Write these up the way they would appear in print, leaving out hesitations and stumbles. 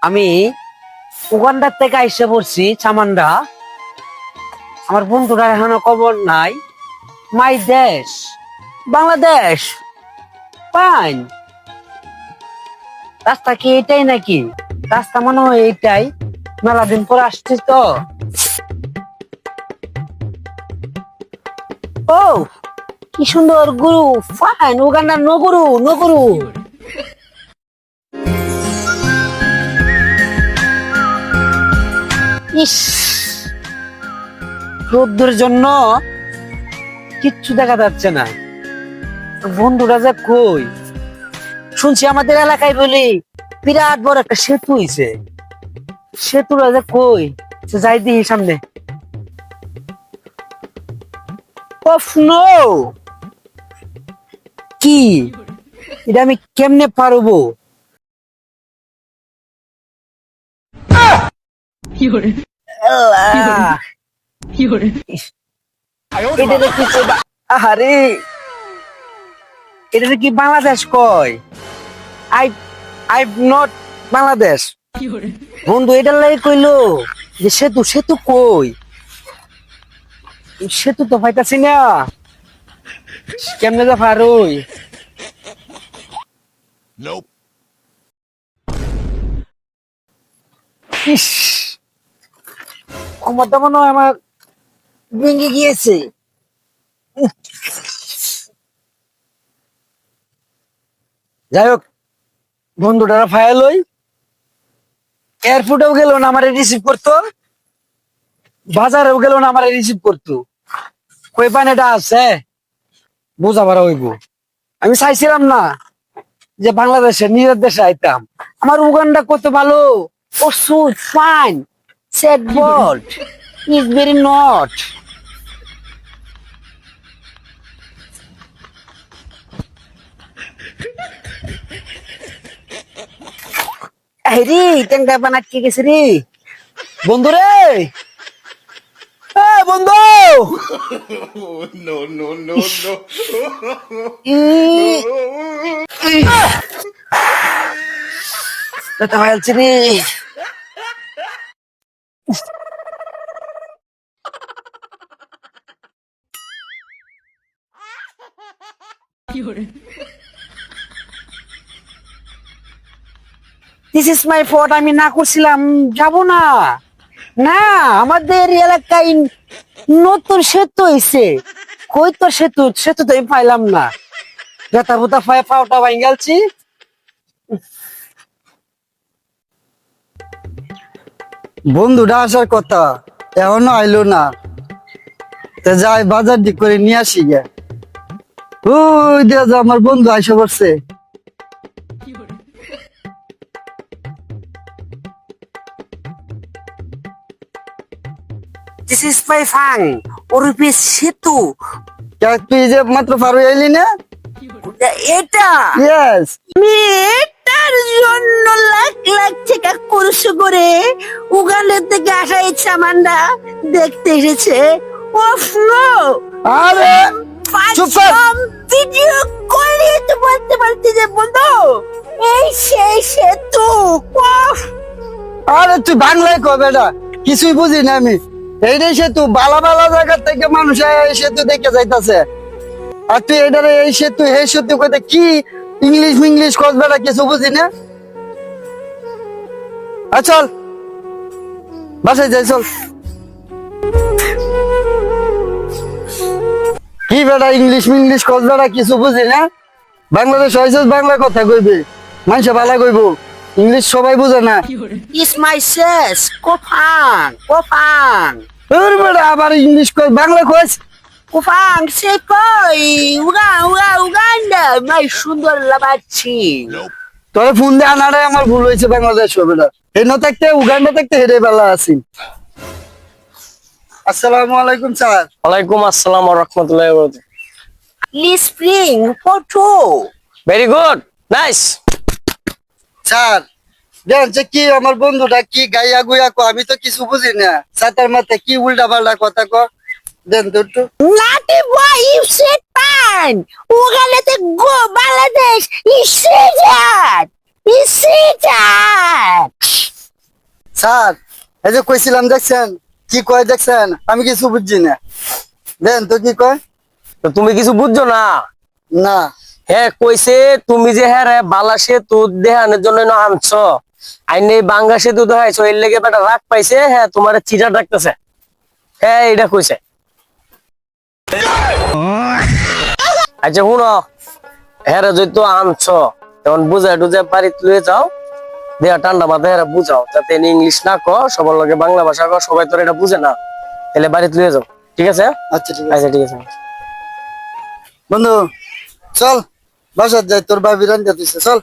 আমি উগান্ডার থেকে আইসে পড়ছি চামান্ডা। আমার বন্ধুরা এখনো খবর নাই। মাই দেশ বাংলাদেশ। ফাইন। রাস্তা কি এটাই নাকি? রাস্তা মনে হয় এইটাই। মেলা দিন পর আসছি তো। ও কি সুন্দর গুরু। ফাইন। উগান্ডার নো গুরু, নো গুরু। ইস, রোদ্দুর জন্য কিচ্ছু দেখা যাচ্ছে না। বন্ধুরা যে কই? শুনছি আমাদের এলাকায় বলি বিরাট বড় একটা সেতু হইছে। সেতুটা যে কই? যাই দিই সামনে। ওফ নো, কি এটা আমি কেমনে পারবো? আল্লাহ, এটা কি আহারে, এটা কি বাংলাদেশ কয়? I I not Bangladesh. বন্ধু এটার লাগে কইলো যে সেতু, সেতু কই? সেতু তো পাইতাছি না। কেমনে যা পারুই? ইস, ক্ষমতা মনে হয় আমার ভেঙে গিয়েছে। যাই হোক, বন্ধুটা ফায়াল হই। এয়ারপোর্টেও গেল না আমারে রিসিভ করতো, বাজারেও গেল না আমারে রিসিভ করতো। কই পানিটা আছে বুঝা পারা হইব। আমি চাইছিলাম না যে বাংলাদেশে নিজের দেশে আইতাম। আমার উগান্ডা কত ভালো। ও সুট ফাইন সেট বোল্ড ইজ ভেরি নট। রে টেঙ্গা বানাট কি গেছে রে বন্ধু রে। বন্ধু No, no, no, no. ফেলছি রে। This is my fault. আমি না করছিলাম, যাব না। না, আমাদের এলাকায় নতুন সেতু হইছে। কই তো সেতু? সেতু তো আমি পাইলাম না। ব্যথা বুতা পাওটা ভাঙ্গালছি। বন্ধুটা আসার কথা এখনো আইলো না। যাই বাজার দিক করে নিয়ে আসি গে। ওই দেখা যায় আমার বন্ধু আইসা করছে। দিস ইজ মাই ফাং ওরূপে সেতু। তুই যে মাত্র পার হয়ে আইলি না? এটা ইয়েস। এটার জন্য লাখ লাখ টাকা খরচ করে উগান্ডার থেকে আসা এই চামান্ডা দেখতে এসেছে। ওফ নো, আরে চুপ কর। ভিডিও কলে তো বলতে বলতে যে বন্ধু এই সেই সেতু। ওফ, আরে তুই বাংলায় কবে না? কিছুই বুঝি না আমি। এইটাই সেতু, বালা বালা জায়গা থেকে মানুষ এই সেতু দেখে যাইতাছে। আর তুই এটারে এই সেতু এই সেতু কইতে কি ইংলিশ মিংলিশ কসবেটা কিছু বুঝি না। চল বাসায় যাই চল। কি বেটা ইংলিশ মিংলিশ কসবেটা কিছু বুঝি না। বাংলাদেশ হয়েছে বাংলা কথা কইবে, মানুষে বালা কইব, ইংলিশ সবাই বুঝে না। ইস মাই শেষ কোফাং কোফাং বেটা আবার ইংলিশ কই বাংলা কইস। কোফাং সে কই উগা উগা উগান্ডা মাই সুন্দর লাবাচ্ছি। তোর ফোন দিয়ে আনারে আমার ভুল হয়েছে। বাংলাদেশ হবে না, এই ন থাকতে উগান্ডা থাকতে হেরে বেলা আছি। আসসালামু আলাইকুম স্যার। ওয়ালাইকুম আসসালাম ওয়া রাহমাতুল্লাহি ওয়া বারাকাতুহু। Spring photo very good, nice. Sir দেখছে কি আমার বন্ধুটা কি গাইয়া গুইয়া কো, আমি তো কিছু বুঝি না। সাতার মাথায় কি উল্টা পাল্টা কথা ক, দেন তো একটু। নাটি বয় ইউ সেড পান উগান্ডাতে গো বাংলাদেশ ইসেজাত ইসেজাত। স্যার এই যে কইছিলাম দেখছেন কি কয় দেখছেন আমি কিছু বুঝছি না দেন তো কি কয় তো তুমি কিছু বুঝছো না? না হ্যাঁ কইছে তুমি যে হ্যাঁ রে বালা সেতু দেহানোর জন্য না আনছো, আইনে বাঙ্গা সেতু দেখাইছো, এর লেগে বেটা রাগ পাইছে, হ্যাঁ তোমার চিটা ডাকতেছে, হ্যাঁ এটা কইছে। আচ্ছা শুনো, হ্যাঁ রে যদি তো আনছো তখন বুঝাই টুজাই বাড়িতে লুয়ে যাও, দেয়া ঠান্ডা মাথায় হ্যাঁ বুঝাও, যাতে ইংলিশ না কো, সবার লগে বাংলা ভাষা কো, সবাই তোর এটা বুঝে না, তাহলে বাড়িতে লুয়ে যাও, ঠিক আছে? আচ্ছা ঠিক আছে আচ্ছা ঠিক আছে। বন্ধু চল বাসার যাই তোর ভাবি রান্না দিছে চল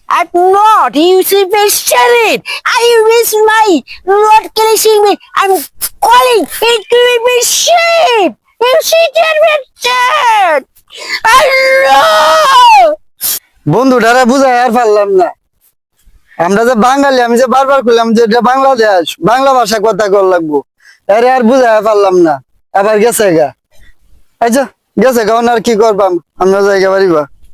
I'm not. You should be shut. I miss my Lord killing me. I'm calling. It could be shit. You should be shit. I know. বন্ধু ডারা বুঝাই আর পারলাম না আমরা যে বাঙালি আমি যে বারবার করলাম যে এটা বাংলাদেশ বাংলা ভাষা কথা কর লাগবো আরে আর বুঝাই পারলাম না আবার গেছে গা আচ্ছা গেছে গা আর কি করবাম আমরা জায়গা বাড়িবা